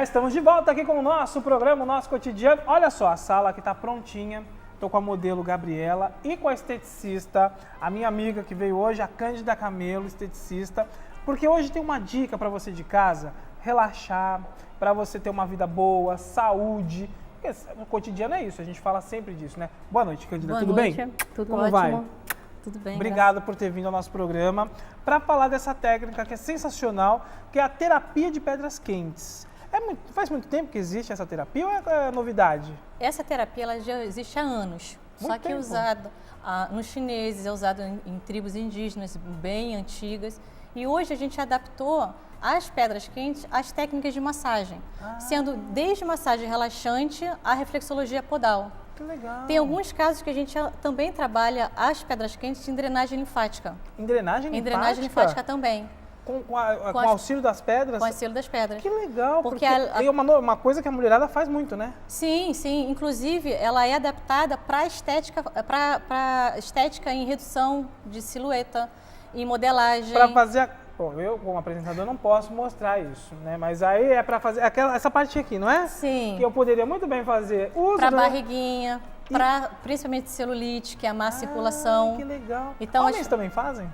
estamos de volta aqui com o nosso programa, o nosso cotidiano. Olha só, a sala aqui está prontinha. Estou com a modelo Gabriela e com a esteticista, a minha amiga que veio hoje, a Cândida Camelo, esteticista. Porque hoje tem uma dica para você de casa, relaxar, para você ter uma vida boa, saúde. Porque o cotidiano é isso, a gente fala sempre disso, né? Boa noite, Cândida, tudo bem? Tudo Como ótimo. vai? Tudo bem. Obrigado por ter vindo ao nosso programa para falar dessa técnica que é sensacional, que é a terapia de pedras quentes. Faz muito tempo que existe essa terapia ou é novidade? Essa terapia ela já existe há anos, Muito só que é tempo. usada nos chineses, é usado em tribos indígenas bem antigas. E hoje a gente adaptou as pedras quentes às técnicas de massagem, sendo desde massagem relaxante à reflexologia podal. Que legal. Tem alguns casos que a gente também trabalha as pedras quentes em drenagem linfática. Em drenagem linfática? Em drenagem linfática também. Com o auxílio das pedras? Com o auxílio das pedras. Que legal, porque Porque é uma coisa que a mulherada faz muito, né? Sim, sim. Inclusive, ela é adaptada para estética em redução de silhueta, em modelagem. Para fazer... Bom, eu, como apresentador, não posso mostrar isso, né? Mas aí é para fazer essa parte aqui, não é? Sim. Que eu poderia muito bem fazer. Para barriguinha, para principalmente celulite, que é a má circulação. Que legal. Então, Homens também fazem?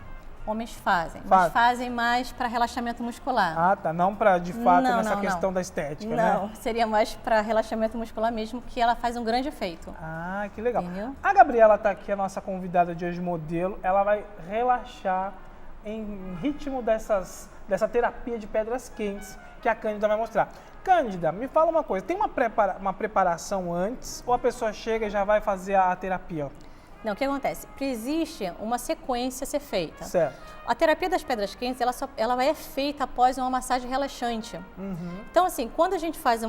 Homens fazem, mas fazem mais para relaxamento muscular. Ah, tá. Não para, de fato, nessa questão da estética, né? Não, seria mais para relaxamento muscular mesmo, que ela faz um grande efeito. Ah, que legal. Entendeu? A Gabriela está aqui, a nossa convidada de hoje, modelo. Ela vai relaxar em ritmo dessa terapia de pedras quentes que a Cândida vai mostrar. Cândida, me fala uma coisa. Tem uma preparação antes ou a pessoa chega e já vai fazer a terapia? Não, o que acontece? Existe uma sequência a ser feita. Certo. A terapia das pedras quentes, ela é feita após uma massagem relaxante. Uhum. Então, assim, quando a gente faz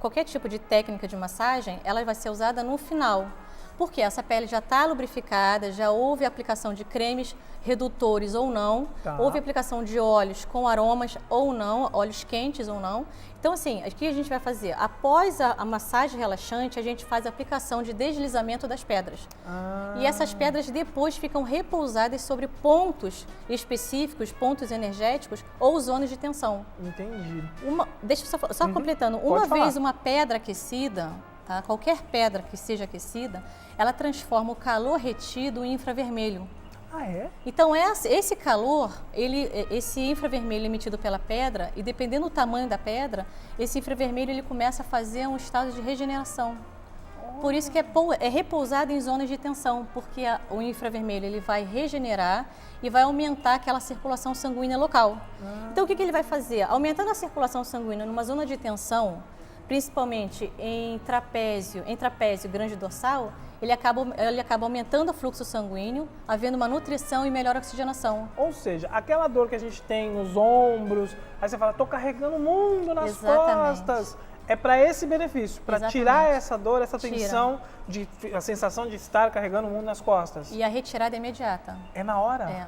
qualquer tipo de técnica de massagem, ela vai ser usada no final. Porque essa pele já está lubrificada, já houve aplicação de cremes redutores ou não, houve aplicação de óleos com aromas ou não, óleos quentes ou não. Então, assim, o que a gente vai fazer? Após a massagem relaxante, a gente faz a aplicação de deslizamento das pedras. E essas pedras depois ficam repousadas sobre pontos específicos, pontos energéticos ou zonas de tensão. Entendi. Deixa eu só completando. Uma vez uma pedra aquecida, tá? Qualquer pedra que seja aquecida, ela transforma o calor retido em infravermelho. Ah, é? Então, esse calor, esse infravermelho emitido pela pedra, e dependendo do tamanho da pedra, esse infravermelho ele começa a fazer um estado de regeneração. Por isso que é repousado em zonas de tensão, porque o infravermelho ele vai regenerar e vai aumentar aquela circulação sanguínea local. Então, o que ele vai fazer? Aumentando a circulação sanguínea numa zona de tensão, principalmente em trapézio grande dorsal, ele acaba aumentando o fluxo sanguíneo, havendo uma nutrição e melhor oxigenação. Ou seja, aquela dor que a gente tem nos ombros, aí você fala, tô carregando o mundo nas costas. É para esse benefício, para tirar essa dor, essa tensão, a sensação de estar carregando o mundo nas costas. E a retirada é imediata. É na hora? É.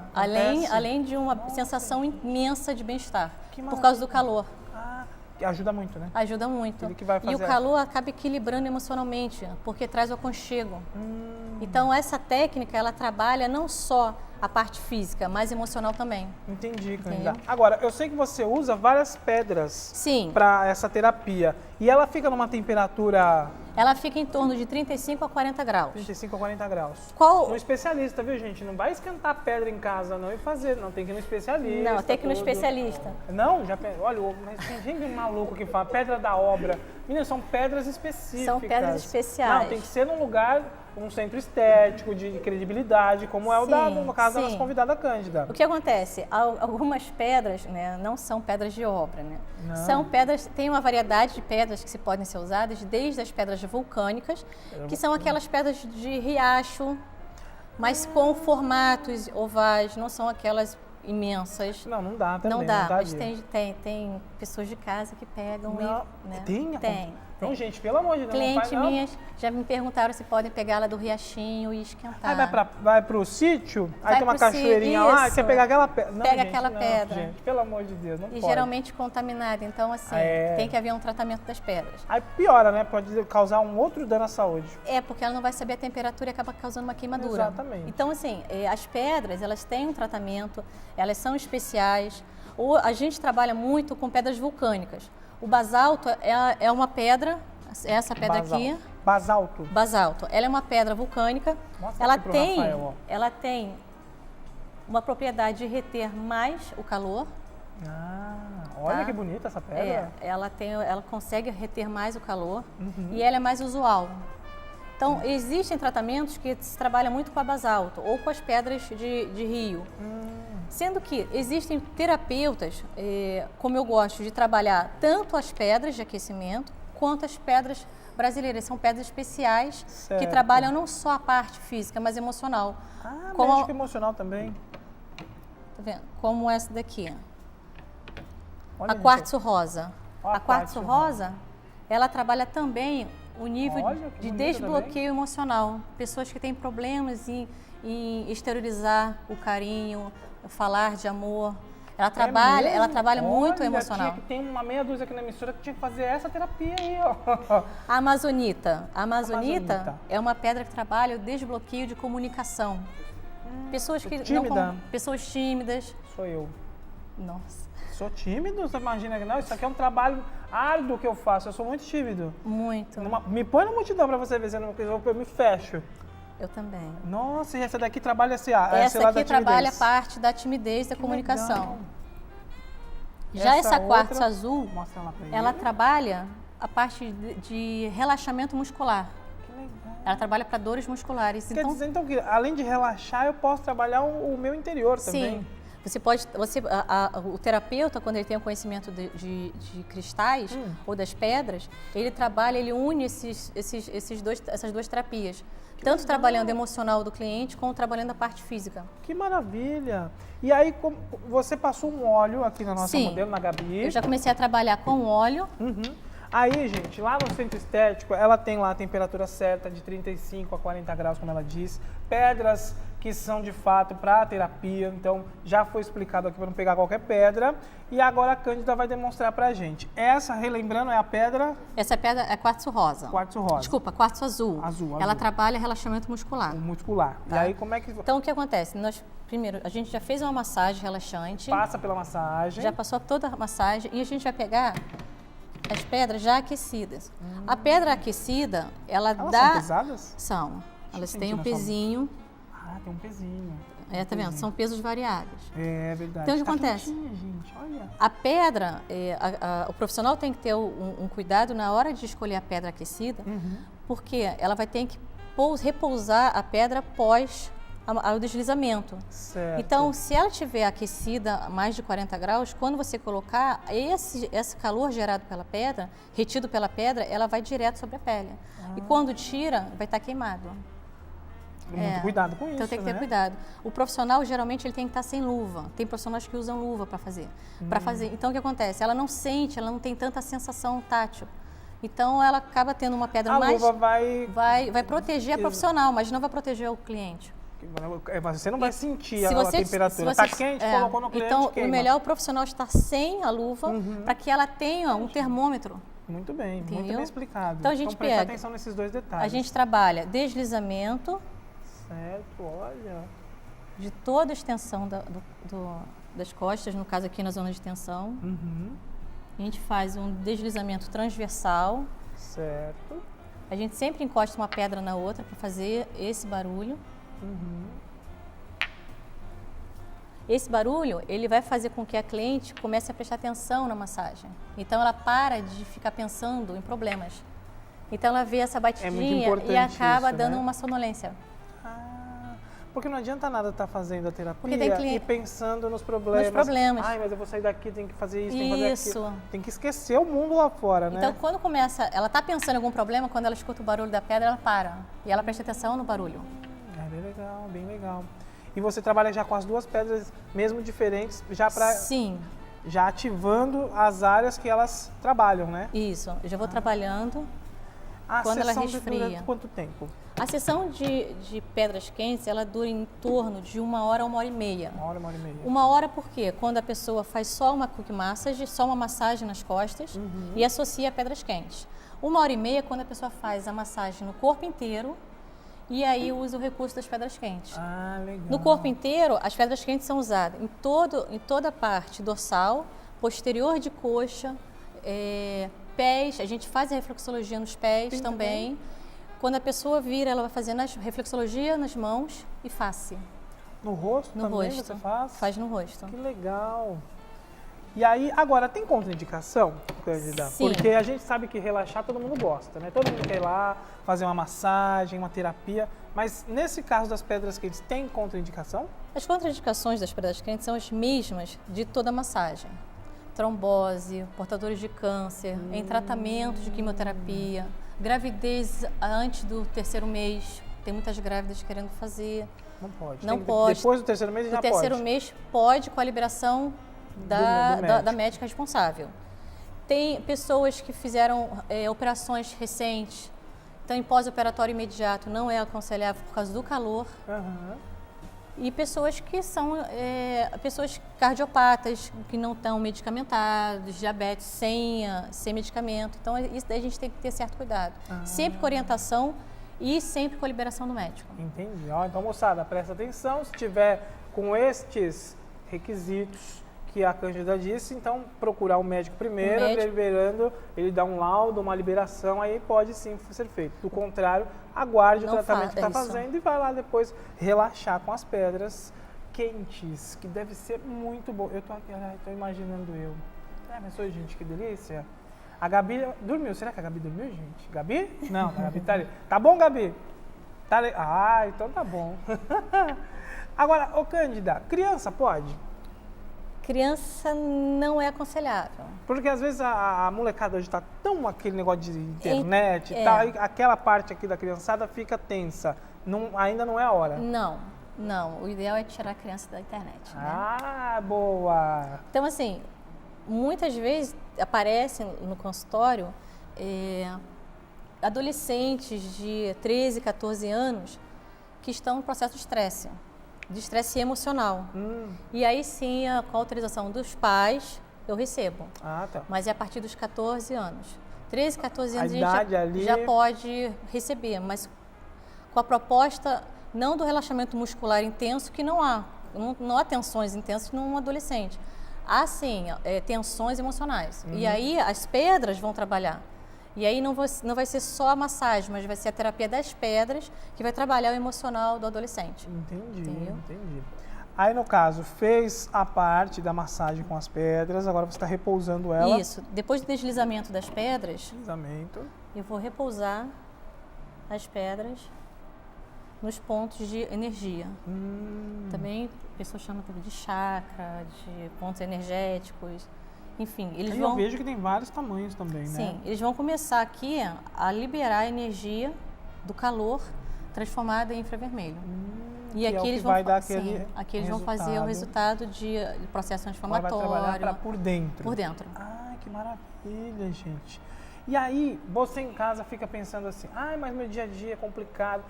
Além de uma sensação imensa de bem-estar, por causa do calor. Que ajuda muito, né? Ajuda muito. Ele que vai fazer. E o calor acaba equilibrando emocionalmente, porque traz o aconchego. Então, essa técnica, ela trabalha não só a parte física, mas emocional também. Entendi, Cândida. Agora, eu sei que você usa várias pedras para essa terapia. E ela fica numa temperatura... Ela fica em torno de 35 a 40 graus. 35 a 40 graus. Um especialista, viu, gente? Não vai esquentar a pedra em casa não e fazer. Não, tem que ir no especialista. Não, tem que ir no especialista. Não? Olha, mas tem gente maluco que fala pedra da obra. Meninas, são pedras específicas. São pedras especiais. Não, tem que ser num lugar, um centro estético, de credibilidade, como é no caso da nossa convidada Cândida. O que acontece? Algumas pedras, né, não são pedras de obra, né? Não. São pedras, tem uma variedade de pedras que podem ser usadas, desde as pedras vulcânicas, que são aquelas pedras de riacho, mas com formatos ovais, não são aquelas imensas. Não dá também. Não dá, mas tem pessoas de casa que pegam e... Né? Tem. Então, gente, pelo amor de Deus, Clientes minhas já me perguntaram se podem pegar ela do riachinho e esquentar. Aí vai pro sítio, aí tem uma cachoeirinha lá, quer pegar aquela pedra. Não, pega aquela pedra. Gente, pelo amor de Deus, não pode. E geralmente contaminada, então assim, tem que haver um tratamento das pedras. Aí piora, né? Pode causar um outro dano à saúde. É, porque ela não vai saber a temperatura e acaba causando uma queimadura. Exatamente. Então assim, as pedras, elas têm um tratamento, elas são especiais. A gente trabalha muito com pedras vulcânicas. O basalto é uma pedra, essa pedra aqui. Basalto. Basalto. Ela é uma pedra vulcânica. Mostra Ela aqui pro tem, Rafael, ó. ela tem uma propriedade de reter mais o calor. Olha Tá? que bonita essa pedra. Ela consegue reter mais o calor e ela é mais usual. Então, existem tratamentos que se trabalha muito com a basalto ou com as pedras de rio. Sendo que existem terapeutas, como eu gosto de trabalhar tanto as pedras de aquecimento quanto as pedras brasileiras. São pedras especiais que trabalham não só a parte física, mas emocional. Médico emocional também. Tá vendo? Como essa daqui. Olha, A quartzo rosa. Olha A quartzo rosa, ela trabalha também o nível Olha, que de bonita desbloqueio também. emocional. Pessoas que têm problemas em exteriorizar o carinho, falar de amor. Ela trabalha muito o emocional. Tem uma meia dúzia aqui na emissora que tinha que fazer essa terapia aí, ó. A amazonita. A amazonita Amazonita. é uma pedra que trabalha o desbloqueio de comunicação. Pessoas que tímida? pessoas tímidas. Sou eu. Nossa. Sou tímido? Você imagina que não? Isso aqui é um trabalho árduo que eu faço. Eu sou muito tímido. Muito. Me põe na multidão pra você ver se eu me fecho. Eu também. Nossa, e essa daqui trabalha esse Essa lado aqui da trabalha a timidez. parte da timidez da Que comunicação. legal. Já essa quartzo outra, azul, mostra lá pra ela ele. trabalha a parte de relaxamento muscular. Que legal. Ela trabalha para dores musculares. Quer dizer, então, que além de relaxar, eu posso trabalhar o meu interior também. Sim. O terapeuta, quando ele tem o conhecimento de cristais ou das pedras, ele une essas duas terapias. Tanto trabalhando emocional do cliente, como trabalhando a parte física. Que maravilha! E aí, você passou um óleo aqui na nossa Sim. modelo, na Gabi. Eu já comecei a trabalhar com óleo. Aí, gente, lá no centro estético, ela tem lá a temperatura certa de 35 a 40 graus, como ela diz. Pedras que são de fato para terapia, então já foi explicado aqui para não pegar qualquer pedra. E agora a Cândida vai demonstrar pra gente. Essa, relembrando, é a pedra... Essa pedra é quartzo rosa. Quartzo rosa. Desculpa, quartzo azul. Ela trabalha relaxamento muscular. Muscular. Tá. E aí, como é que... Então, o que acontece? Primeiro, a gente já fez uma massagem relaxante. Passa pela massagem. Já passou toda a massagem e a gente vai pegar as pedras já aquecidas. A pedra aquecida, elas são pesadas? São. Elas Deixa eu têm sentir um na pezinho. Tem um pezinho. Tá vendo? São pesos variáveis. É verdade. Então, o que acontece? Quentinha, gente, olha. A pedra, o profissional tem que ter um cuidado na hora de escolher a pedra aquecida, porque ela vai ter que repousar a pedra após o deslizamento. Certo. Então, se ela estiver aquecida a mais de 40 graus, quando você colocar, esse calor gerado pela pedra, retido pela pedra, ela vai direto sobre a pele. E quando tira, vai estar queimado. Muito cuidado com isso, Então tem que ter né? cuidado. O profissional, geralmente, ele tem que estar sem luva. Tem profissionais que usam luva para fazer. Então, o que acontece? Ela não sente, ela não tem tanta sensação tátil. Então, ela acaba tendo uma pedra mais... A luva vai proteger a profissional, mas não vai proteger o cliente. Você não vai sentir Se a você- temperatura. se você- Tá quente, colocou no cliente, Então, queima. o melhor é o profissional estar sem a luva para que ela tenha um termômetro. Muito bem, muito Entendeu? bem explicado. Então, a gente presta pega- atenção nesses dois detalhes. A gente trabalha deslizamento Certo, olha. de toda a extensão das costas, no caso aqui na zona de tensão. A gente faz um deslizamento transversal. Certo. A gente sempre encosta uma pedra na outra para fazer esse barulho. Esse barulho, ele vai fazer com que a cliente comece a prestar atenção na massagem. Então, ela para de ficar pensando em problemas. Então, ela vê essa batidinha importante e acaba isso, dando né? uma sonolência. Porque não adianta nada estar fazendo a terapia Porque tem cliente- e pensando nos problemas. Nos problemas. Ai, mas eu vou sair daqui, tem que fazer isso, tem que fazer Isso. aquilo. Tem que esquecer o mundo lá fora, né? Então, quando começa, ela está pensando em algum problema, quando ela escuta o barulho da pedra, ela para. E ela presta atenção no barulho. É bem legal, bem legal. E você trabalha já com as duas pedras, mesmo diferentes, já para Sim, já ativando as áreas que elas trabalham, né? isso. Eu já vou trabalhando. A Quando ela sessão resfria. dura quanto tempo? A sessão de pedras quentes, ela dura em torno de 1 hora a 1h30. Uma hora e meia. 1 hora porque quando a pessoa faz só uma quick massage, só uma massagem nas costas e associa a pedras quentes. 1h30 quando a pessoa faz a massagem no corpo inteiro e aí usa o recurso das pedras quentes. Ah, legal. No corpo inteiro, as pedras quentes são usadas em toda a parte dorsal, posterior de coxa, Pés, a gente faz a reflexologia nos pés também. Quando a pessoa vira, ela vai fazer reflexologia nas mãos e face. No rosto No também rosto. você faz? Faz no rosto. Que legal. E aí, agora, tem contraindicação, Cândida? Sim. Porque a gente sabe que relaxar todo mundo gosta, né? Todo mundo quer ir lá, fazer uma massagem, uma terapia. Mas nesse caso das pedras quentes, tem contraindicação? As contraindicações das pedras quentes são as mesmas de toda a massagem. Trombose, portadores de câncer, em tratamento de quimioterapia, gravidez antes do 3º mês. Tem muitas grávidas querendo fazer. Não pode. Não pode. Depois do 3º mês já pode. No 3º mês pode, com a liberação da médica responsável. Tem pessoas que fizeram operações recentes, então em pós-operatório imediato não é aconselhável por causa do calor. E pessoas que são pessoas cardiopatas, que não estão medicamentados, diabetes sem medicamento. Então isso daí a gente tem que ter certo cuidado. Sempre com orientação e sempre com a liberação do médico. Entendi. Então, moçada, presta atenção. Se tiver com estes requisitos que a Cândida disse, então procurar o médico primeiro, liberando, ele dá um laudo, uma liberação, aí pode sim ser feito. Do contrário, aguarde o tratamento que está fazendo e vai lá depois relaxar com as pedras quentes, que deve ser muito bom. Eu tô aqui, tô imaginando eu. Mas oi, gente, que delícia. A Gabi dormiu. Será que a Gabi dormiu, gente? Gabi? Não, a Gabi tá ali. Tá bom, Gabi? Tá ali. Então tá bom. Agora, ô Cândida, criança pode? Criança não é aconselhável. Porque às vezes a molecada hoje tá tão aquele negócio de internet e tal, aquela parte aqui da criançada fica tensa. Ainda não é a hora. Não. O ideal é tirar a criança da internet, né? Boa! Então, assim, muitas vezes aparecem no consultório adolescentes de 13, 14 anos que estão no processo de estresse emocional. E aí sim, com a autorização dos pais, eu recebo. Tá. Mas é a partir dos 14 anos. 13, 14 anos a gente já pode receber, mas com a proposta não do relaxamento muscular intenso, que não há tensões intensas num adolescente. Há sim tensões emocionais. E aí as pedras vão trabalhar. E aí não vai ser só a massagem, mas vai ser a terapia das pedras que vai trabalhar o emocional do adolescente. Entendi. Aí, no caso, fez a parte da massagem com as pedras, agora você está repousando ela. Isso. Depois do deslizamento das pedras, eu vou repousar as pedras nos pontos de energia. Também a pessoa chama de chakra, de pontos energéticos. Enfim, eles vão... Eu vejo que tem vários tamanhos também, né? Sim, eles vão começar aqui a liberar a energia do calor transformada em infravermelho. E aqui eles vão dar aquele aqui eles vão fazer o resultado de processo anti-inflamatório. Vai trabalhar por dentro. Por dentro. Que maravilha, gente. E aí, você em casa fica pensando assim, mas meu dia a dia é complicado.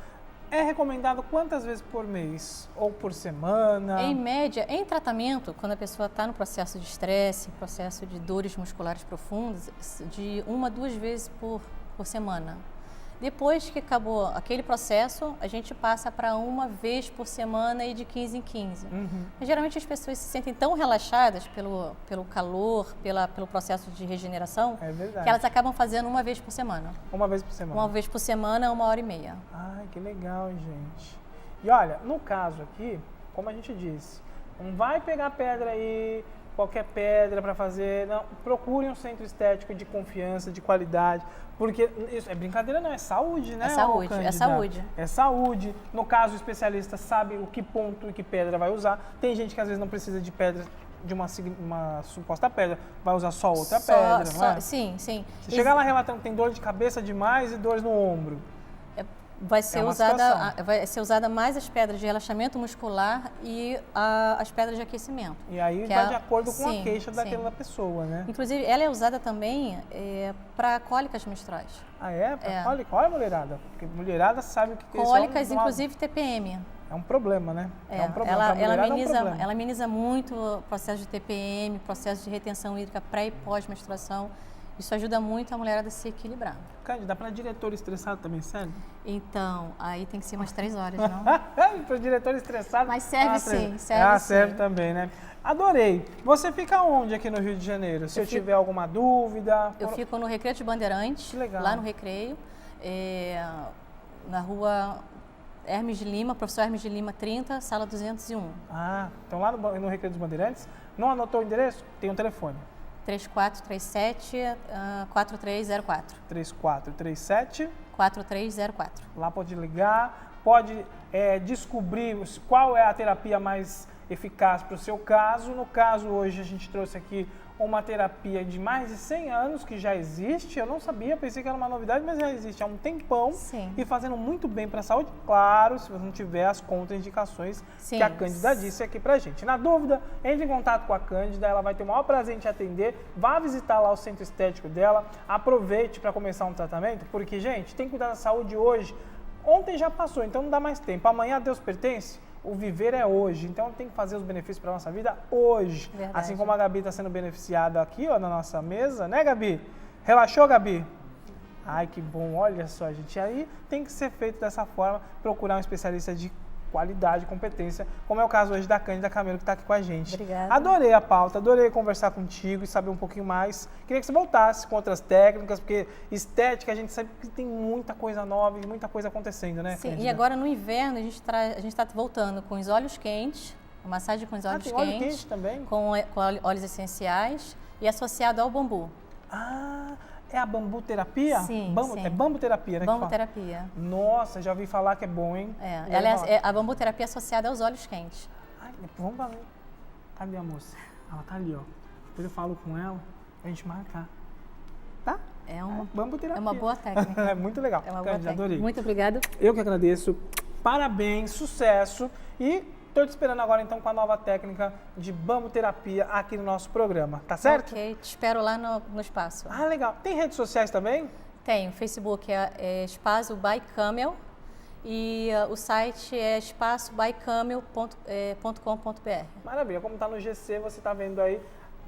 É recomendado quantas vezes por mês? Ou por semana? Em média, em tratamento, quando a pessoa está no processo de estresse, processo de dores musculares profundas, de 1 a 2 vezes por semana. Depois que acabou aquele processo, a gente passa para 1 vez por semana e de 15 em 15. Mas, geralmente as pessoas se sentem tão relaxadas pelo calor, pelo processo de regeneração, que elas acabam fazendo 1 vez por semana. 1 vez por semana? 1 vez por semana, 1h30. Que legal, gente. E olha, no caso aqui, como a gente disse, não vai pegar pedra aí, qualquer pedra para fazer, não. Procure um centro estético de confiança, de qualidade, porque isso é brincadeira não, é saúde, né? É saúde. No caso, o especialista sabe o que ponto e que pedra vai usar. Tem gente que às vezes não precisa de pedra, de uma suposta pedra, vai usar só outra pedra, não é? Sim. Você chegar lá relatando que tem dor de cabeça demais e dores no ombro. Vai ser usada mais as pedras de relaxamento muscular e as pedras de aquecimento. E aí vai de acordo com a queixa daquela pessoa, né? Inclusive, ela é usada também para cólicas menstruais. Para cólica? Olha, mulherada. Porque mulherada sabe o que é cólicas, inclusive TPM. É um problema, né? É um problema. Ela ameniza muito o processo de TPM, processo de retenção hídrica pré e pós-menstruação. Isso ajuda muito a mulherada a se equilibrar. Cândida, para diretor estressado também serve? Então, aí tem que ser umas 3 horas, não? Para diretor estressado? Mas serve sim, serve sim. Serve também, né? Adorei. Você fica onde aqui no Rio de Janeiro? Se eu tiver alguma dúvida? Eu fico no Recreio de Bandeirantes, Que legal. lá no Recreio, na rua Hermes de Lima, professor Hermes de Lima 30, sala 201. Ah, então lá no Recreio dos Bandeirantes. Não anotou o endereço? Tem um telefone. 3437-4304. 3437 4304. Lá pode ligar, pode descobrir qual é a terapia mais eficaz para o seu caso. No caso, hoje a gente trouxe aqui uma terapia de mais de 100 anos que já existe. Eu não sabia, pensei que era uma novidade, mas já existe há um tempão. Sim. E fazendo muito bem para a saúde. Claro, se você não tiver as contraindicações que a Cândida disse aqui pra gente. Na dúvida, entre em contato com a Cândida, ela vai ter o maior prazer em te atender. Vá visitar lá o centro estético dela. Aproveite para começar um tratamento, porque, gente, tem que cuidar da saúde hoje. Ontem já passou, então não dá mais tempo. Amanhã a Deus pertence. O viver é hoje, então tem que fazer os benefícios para a nossa vida hoje. Verdade. Assim como a Gabi está sendo beneficiada aqui, ó, na nossa mesa, né, Gabi? Relaxou, Gabi? Ai, que bom, olha só, gente. Aí tem que ser feito dessa forma, procurar um especialista de qualidade, competência, como é o caso hoje da Cândida Camelo, que está aqui com a gente. Obrigada. Adorei a pauta, adorei conversar contigo e saber um pouquinho mais. Queria que você voltasse com outras técnicas, porque estética a gente sabe que tem muita coisa nova e muita coisa acontecendo, né, Sim, Cândida? e agora no inverno a gente está voltando com os óleos quentes, a massagem com os óleos tem quentes. óleo quente também? Com óleos essenciais e associado ao bambu. Ah, é a bambuterapia? Sim, sim. É bambuterapia, né? Bambuterapia. Nossa, já ouvi falar que é bom, hein? Aliás, a bambuterapia associada aos óleos quentes. Ai, vamos lá. Cadê a moça? Ela tá ali, ó. Depois eu falo com ela pra gente marcar. Tá? É uma bambuterapia. É uma boa técnica. É muito legal. É uma boa Cândida, técnica. adorei. Muito obrigada. Eu que agradeço. Parabéns, sucesso. E tô te esperando agora então com a nova técnica de bambuterapia aqui no nosso programa. Tá certo? Ok, te espero lá no espaço. Ah, legal. Tem redes sociais também? Tem, o Facebook é Espaço by Camel e o site é espaçobycamel.com.br. Maravilha, como tá no GC, você tá vendo aí.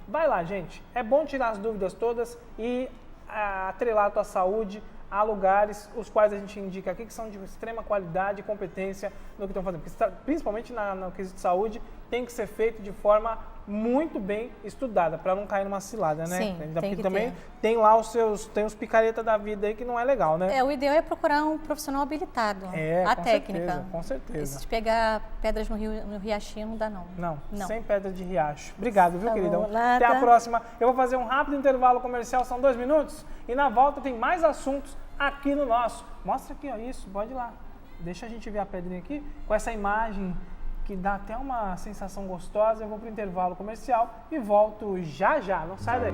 Vai lá, gente. É bom tirar as dúvidas todas e atrelar a tua saúde a lugares os quais a gente indica aqui que são de extrema qualidade e competência no que estão fazendo. Porque, principalmente no quesito de saúde, tem que ser feito de forma muito bem estudada, para não cair numa cilada, né? Sim, Porque tem que também ter. tem lá tem os picareta da vida aí que não é legal, né? O ideal é procurar um profissional habilitado. A com técnica. certeza, com certeza. Se pegar pedras no riachinho, não dá não. Não, sem pedra de riacho. Obrigado, viu, Tá querida? bom, Até a nada. próxima. Eu vou fazer um rápido intervalo comercial, são 2 minutos. E na volta tem mais assuntos aqui no nosso. Mostra aqui, ó, isso, pode ir lá. Deixa a gente ver a pedrinha aqui, com essa imagem que dá até uma sensação gostosa. Eu vou pro intervalo comercial e volto já já. Não sai daí.